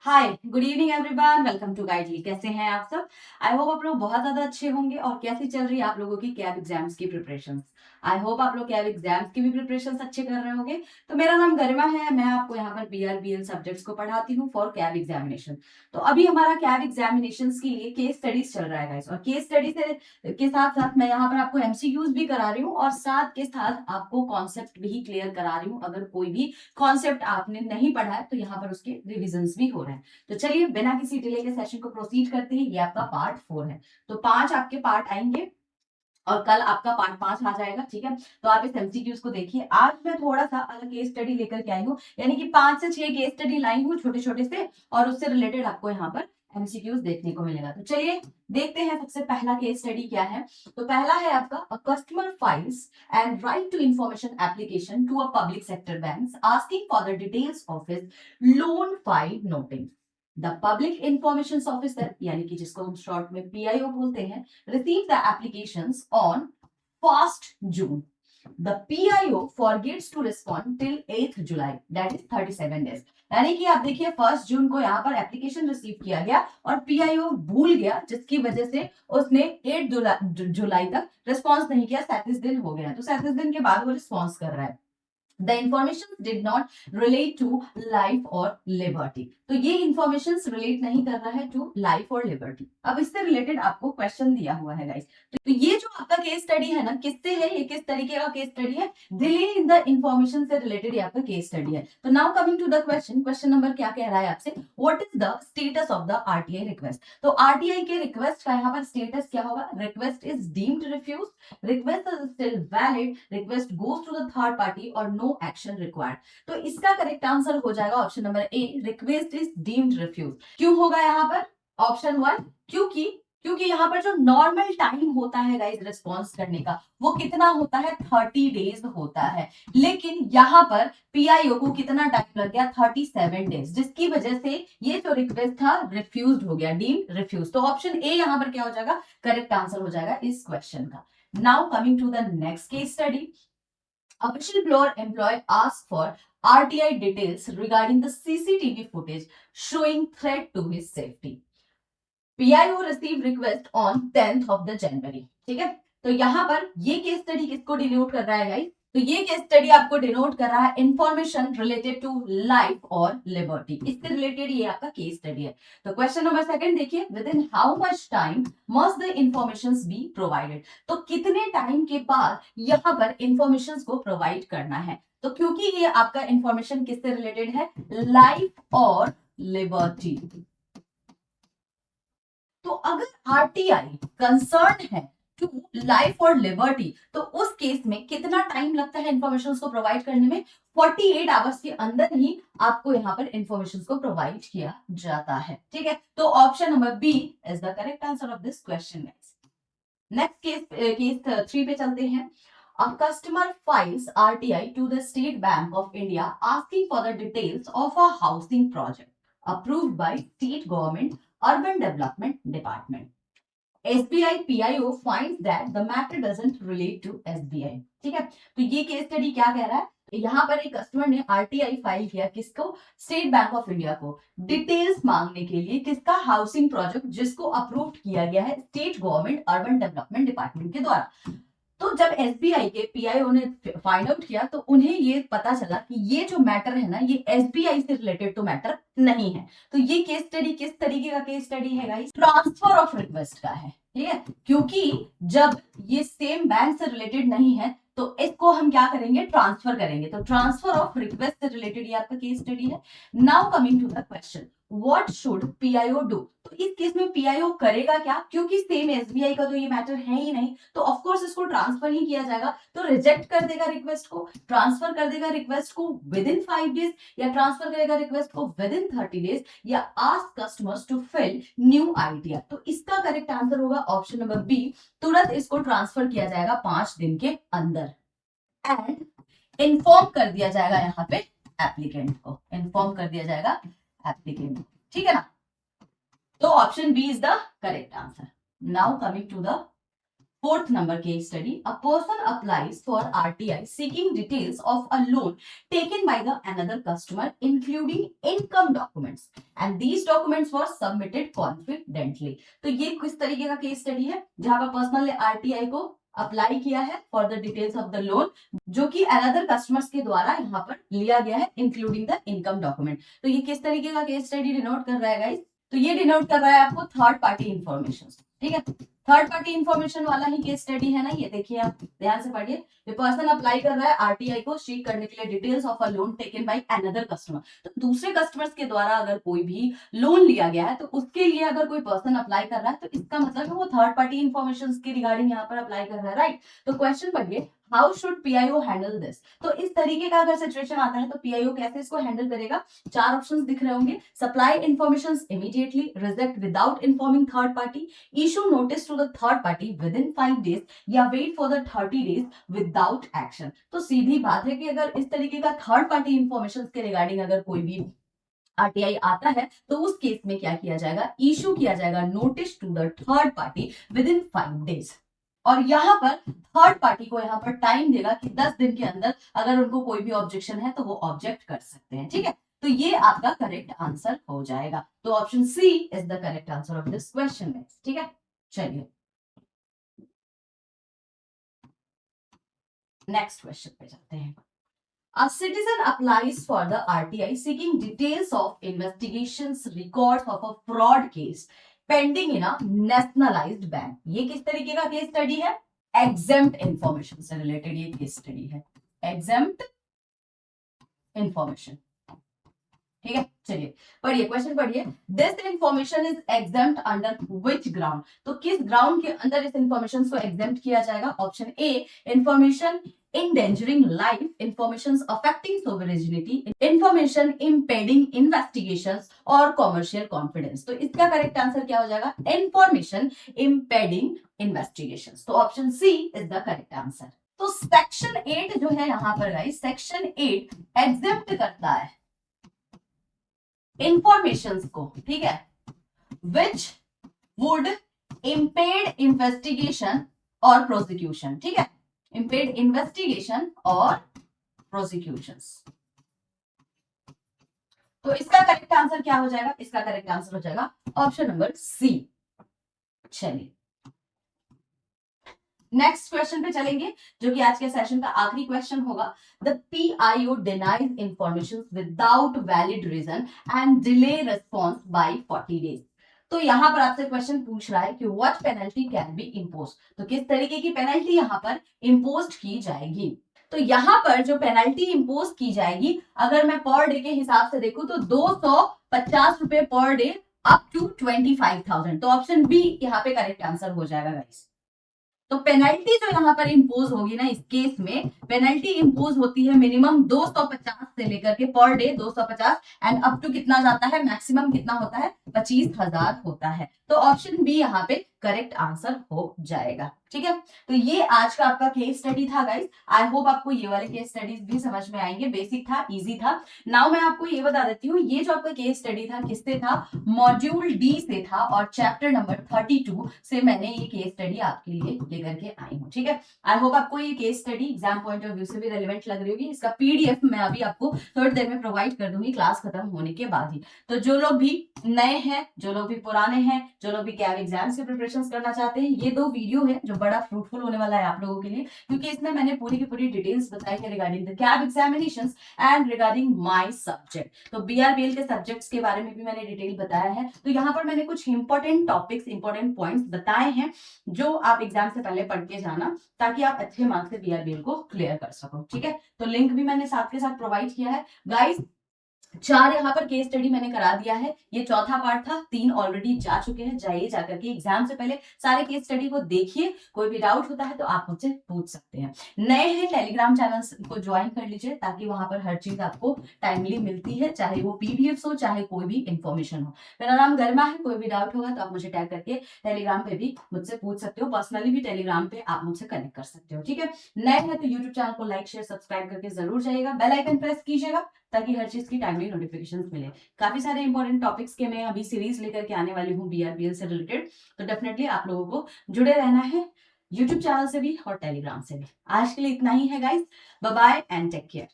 Hi good evening everyone, welcome to guide. कैसे हैं आप सब? आई होप आप लोग बहुत ज्यादा अच्छे होंगे। और कैसी चल रही है आप लोगों की कैब एग्जाम्स की प्रिपरेशंस? आई होप आप लोग कैब एग्जाम्स की भी प्रिपरेशंस अच्छे कर रहे होंगे। तो मेरा नाम गरिमा है, मैं आपको यहाँ पर बीआरबीएल सब्जेक्ट्स को पढ़ाती हूँ फॉर कैब एग्जामिनेशन। तो अभी हमारा कैब एग्जामिनेशन के लिए केस स्टडीज चल रहा है गाइस, और केस स्टडी से के साथ साथ मैं यहाँ पर आपको एमसीक्यूज भी करा रही हूँ और साथ के साथ आपको कॉन्सेप्ट भी क्लियर करा रही हूँ। अगर कोई भी कॉन्सेप्ट आपने नहीं पढ़ा है तो यहाँ पर उसके रिविजन्स भी हो रहे हैं। तो चलिए बिना किसी डिले के सेशन को प्रोसीड करते हैं। ये आपका पार्ट 4 है। तो 5 आपके पार्ट आएंगे और कल आपका पार्ट 5 आ जाएगा। ठीक है, तो आप इस एमसीक्यूज को देखिए। आज मैं थोड़ा सा अलग केस स्टडी लेकर के आई हूँ, यानी कि 5 से 6 केस स्टडी लाई हूँ छोटे छोटे से, और उससे रिलेटेड आपको यहाँ पर एमसीक्यूज देखने को मिलेगा। तो चलिए देखते हैं सबसे पहला केस स्टडी क्या है। तो पहला है आपका, a customer files and right to information application to a public sector bank asking for the details of his loan file noting. The public information officer, यानी कि जिसको हम शॉर्ट में पीआईओ बोलते हैं, received the applications on 1st June. The PIO forgets to respond till 8th July, that is 37 days. यानी कि आप देखिए 1st जून को यहाँ पर एप्लीकेशन रिसीव किया गया और पीआईओ भूल गया, जिसकी वजह से उसने 8 जुलाई तक रिस्पॉन्स नहीं किया। 37 दिन हो गया, तो 37 दिन के बाद वो रिस्पॉन्स कर रहा है। The information did not relate to life or liberty. तो ये इंफॉर्मेशन रिलेट नहीं कर रहा है टू लाइफ और लिबर्टी। अब इससे रिलेटेड आपको क्वेश्चन दिया हुआ है गाइस। तो ये जो आपका केस स्टडी है ना, किससे है? ये किस तरीके का केस स्टडी है? डिले इन द इंफॉर्मेशन से रिलेटेड ये आपका केस स्टडी है। तो now coming to the question, question number क्या कह रहा है आपसे? What is the status of the RTI request? तो आरटीआई के रिक्वेस्ट का यहाँ पर स्टेटस क्या होगा? Request is deemed refuse, request is still valid, request goes to the third party or no action required. तो इसका करेक्ट आंसर हो जाएगा option number A, request is deemed refuse. क्यों होगा यहाँ पर ऑप्शन 1? क्योंकि क्योंकि यहाँ पर जो नॉर्मल टाइम होता है गाइस रिस्पॉन्स करने का, वो कितना होता है? 30 डेज होता है। लेकिन यहाँ पर पीआईओ को कितना टाइम लग गया? 37 डेज, जिसकी वजह से ये जो रिक्वेस्ट था रिफ्यूज हो गया, डीम्ड रिफ्यूज। तो ऑप्शन ए यहाँ पर क्या हो जाएगा? करेक्ट आंसर हो जाएगा इस क्वेश्चन का। Now coming to the next case study, a whistleblower employee asked for RTI details regarding the CCTV footage showing threat to his safety. PIO received request on 10th of the January. ठीक है, तो यहाँ पर ये case study किसको denote कर रहा है गाइस? तो ये केस स्टडी आपको डिनोट कर रहा है इंफॉर्मेशन रिलेटेड टू लाइफ और लिबर्टी। इससे रिलेटेड ये आपका केस स्टडी है। तो क्वेश्चन नंबर 2 देखिए, with in how much time must the informations be provided? तो कितने टाइम के बाद यहाँ पर इंफॉर्मेशंस को प्रोवाइड करना है? तो क्योंकि ये आपका इंफॉर्मेशन किससे रिलेटेड है? लाइफ और लिबर्टी। तो अगर आरटीआई कंसर्न है टू लाइफ और लिबर्टी, तो उस केस में कितना टाइम लगता है इंफॉर्मेशन को प्रोवाइड करने में? 48 आवर्स के अंदर ही आपको यहाँ पर इंफॉर्मेशन को प्रोवाइड किया जाता है। ठीक है, तो option number B is the correct answer of this question. Next case 3 पे चलते हैं। A customer files RTI to the State Bank of India asking for the details of a housing project approved by state government urban development department. SBI PIO finds that the matter doesn't relate to SBI. ठीक है, तो ये case study क्या कह रहा है? यहाँ पर एक कस्टमर ने आरटीआई फाइल किया, किसको? स्टेट बैंक ऑफ इंडिया को, डिटेल्स मांगने के लिए। किसका? हाउसिंग प्रोजेक्ट, जिसको अप्रूव किया गया है state government urban development department के द्वारा। तो जब एसबीआई के पीआईओ ने फाइंड आउट किया तो उन्हें ये पता चला कि ये जो मैटर है ना, ये एसबीआई से रिलेटेड तो मैटर नहीं है। तो ये केस स्टडी किस तरीके का केस स्टडी है गाइस? ट्रांसफर ऑफ रिक्वेस्ट का है। ठीक है, क्योंकि जब ये सेम बैंक से रिलेटेड नहीं है तो इसको हम क्या करेंगे? ट्रांसफर करेंगे। तो ट्रांसफर ऑफ रिक्वेस्ट से रिलेटेड ये आपका केस स्टडी है। Now coming to the question, what should PIO do? तो इस केस में पीआईओ करेगा क्या? क्योंकि सेम एसबीआई का तो ये मैटर है ही नहीं, तो ऑफ कोर्स इसको ट्रांसफर ही किया जाएगा। तो रिजेक्ट कर देगा रिक्वेस्ट को, ट्रांसफर कर देगा रिक्वेस्ट को विद इन 5 डेज, या ट्रांसफर करेगा रिक्वेस्ट को विद इन 30 डेज, या ask customers to fill new ITR. तो इसका करेक्ट आंसर होगा ऑप्शन नंबर बी, तुरंत इसको ट्रांसफर किया जाएगा 5 दिन के अंदर। एंड इन्फॉर्म कर दिया जाएगा यहाँ पे एप्लीकेंट को, इन्फॉर्म कर दिया जाएगा एप्लीकेंट को। ठीक है ना, तो option B is the correct answer. Now coming to the Fourth number case study. A person applies for RTI seeking details of a loan taken by the another customer, including income documents, and these documents were submitted confidently. तो ये किस तरीके का case study है जहां पर person ने RTI को अप्लाई किया है for the details of the loan, जो कि अनदर कस्टमर्स के द्वारा यहाँ पर लिया गया है, इंक्लूडिंग द इनकम डॉक्यूमेंट। तो ये किस तरीके का केस स्टडी डिनोट कर रहा है गाइस? तो ये डिनोट कर रहा है आपको थर्ड पार्टी इंफॉर्मेशन। ठीक है, थर्ड पार्टी इंफॉर्मेशन वाला ही केस स्टडी है ना ये। देखिए आप ध्यान से पढ़िए। ये पर्सन अप्लाई कर रहा है आरटीआई को सीक करने के लिए details of a loan taken by another customer. तो दूसरे कस्टमर्स के द्वारा अगर कोई भी लोन लिया गया है तो उसके लिए अगर कोई पर्सन अप्लाई कर रहा है तो इसका मतलब है वो थर्ड पार्टी इंफॉर्मेशन के रिगार्डिंग यहाँ पर अप्लाई कर रहा है, राइट। तो क्वेश्चन पढ़िए, how should PIO handle this. तो इस तरीके का अगर सिचुएशन आता है तो पीआईओ कैसे इसको हैंडल करेगा? चार ऑप्शंस दिख रहे होंगे। Supply information immediately, reject without informing third party, issue notice to the third party within 5 days, या wait for the 30 days without action. तो सीधी बात है कि अगर इस तरीके का थर्ड पार्टी इंफॉर्मेशन के रिगार्डिंग अगर कोई भी आरटीआई आता है तो उस केस में क्या किया जाएगा? इशू किया जाएगा notice to the third party within 5 days। और यहाँ पर थर्ड पार्टी को यहाँ पर टाइम देगा कि 10 दिन के अंदर अगर उनको कोई भी ऑब्जेक्शन है तो वो ऑब्जेक्ट कर सकते हैं। ठीक है, तो ये आपका करेक्ट आंसर हो जाएगा। तो option C is the correct answer of this question. ठीक है, चलिए नेक्स्ट क्वेश्चन पे चलते हैं। A citizen applies for the RTI seeking details of investigations records of a fraud case pending in a nationalized bank। ये किस तरीके का केस स्टडी है? एग्जेम्प्ट इंफॉर्मेशन से रिलेटेड ये केस स्टडी है, एग्जेम्प्ट इंफॉर्मेशन। ठीक है, चलिए पढ़िए, क्वेश्चन पढ़िए। This information is exempt under which ground. तो किस ग्राउंड के अंदर इस इंफॉर्मेशन को एग्जेम्प्ट किया जाएगा? Option A, information endangering life, information affecting sovereignty, information impeding investigations और commercial confidence। तो इसका करेक्ट आंसर क्या हो जाएगा? information impeding investigations। तो option C is the correct answer. तो सेक्शन 8 जो है यहाँ पर गाइस, सेक्शन 8 एग्जेम्प्ट करता है इंफॉर्मेशंस को, ठीक है, विच वुड impede investigation और प्रोसिक्यूशन। ठीक है, impede investigation और prosecutions। तो इसका करेक्ट आंसर क्या हो जाएगा? इसका करेक्ट आंसर हो जाएगा ऑप्शन नंबर सी। चलिए नेक्स्ट क्वेश्चन पे चलेंगे जो कि आज के सेशन का आखिरी क्वेश्चन होगा। The PIO denies information without valid reason and delay response by 40 days। तो यहां पर आपसे क्वेश्चन पूछ रहा है कि what penalty can be impose. तो किस तरीके की पेनल्टी यहां पर इम्पोज की जाएगी? तो यहां पर जो पेनल्टी इम्पोज की जाएगी, अगर मैं पर डे के हिसाब से देखूं तो 250 रुपए पर डे अप टू 25,000। तो ऑप्शन बी यहाँ पे करेक्ट आंसर हो जाएगा गाइस। तो पेनल्टी जो यहाँ पर इंपोज होगी ना, इस केस में पेनल्टी इंपोज होती है मिनिमम 250 से लेकर के per day 250 and up to कितना जाता है? मैक्सिमम कितना होता है? 25,000 होता है। तो ऑप्शन बी यहाँ पे करेक्ट आंसर हो जाएगा। ठीक है, तो ये आज का आपका केस स्टडी था गाइस। आई होप आपको ये वाले केस स्टडीज भी समझ में आएंगे। बेसिक था, इजी था। नाउ मैं आपको ये बता देती हूँ, ये जो आपका केस स्टडी था किससे था? मॉड्यूल डी से था और चैप्टर नंबर 32 से मैंने ये केस स्टडी आपके लिए लेकर के आई हूँ। ठीक है, आई होप आपको ये case study exam point of view से भी रेलिवेंट लग रही होगी। इसका पीडीएफ मैं अभी आपको थोड़ी देर में प्रोवाइड कर दूंगी क्लास खत्म होने के बाद ही। तो जो लोग भी नए हैं, जो लोग भी पुराने हैं, जो लोग भी कैब एग्जाम्स की प्रिपरेशन करना चाहते हैं, ये 2 वीडियो है जो बड़ा फ्रूटफुल होने वाला है आप लोगों के लिए, क्योंकि इसमें मैंने पूरी की पूरी डिटेल्स बताई है regarding the cab examinations and regarding my subject. तो बीआरबीएल के सब्जेक्ट्स के बारे में भी मैंने डिटेल बताया है। तो यहाँ पर मैंने कुछ इंपॉर्टेंट टॉपिक्स, इंपॉर्टेंट पॉइंट्स बताए हैं जो आप एग्जाम से पहले पढ़ के जाना, ताकि आप अच्छे मार्क्स से बीआरबीएल को क्लियर कर सको। ठीक है, तो लिंक भी मैंने साथ के साथ प्रोवाइड किया है गाइस। 4 यहाँ पर केस स्टडी मैंने करा दिया है, ये चौथा पार्ट था, 3 ऑलरेडी जा चुके हैं। जाइए जाकर के एग्जाम से पहले सारे केस स्टडी को देखिए। कोई भी डाउट होता है तो आप मुझसे पूछ सकते हैं। नए हैं, टेलीग्राम चैनल को ज्वाइन कर लीजिए, ताकि वहां पर हर चीज आपको टाइमली मिलती है, चाहे वो पीडीएफ हो, चाहे कोई भी इंफॉर्मेशन हो। मेरा नाम गरिमा है, कोई भी डाउट होगा तो आप मुझे टैग करके टेलीग्राम पे भी मुझसे पूछ सकते हो। पर्सनली भी टेलीग्राम पे आप मुझसे कनेक्ट कर सकते हो। ठीक है, नए हैं तो यूट्यूब चैनल को लाइक शेयर सब्सक्राइब करके जरूर जाइएगा, बेल आइकन प्रेस कीजिएगा ताकि हर चीज की टाइमली नोटिफिकेशंस मिले। काफी सारे इंपॉर्टेंट टॉपिक्स के मैं अभी सीरीज लेकर के आने वाली हूँ बीआरबीएल से रिलेटेड, तो डेफिनेटली आप लोगों को जुड़े रहना है। यूट्यूब चैनल से भी और टेलीग्राम से भी। आज के लिए इतना ही है guys. Bye bye and take care.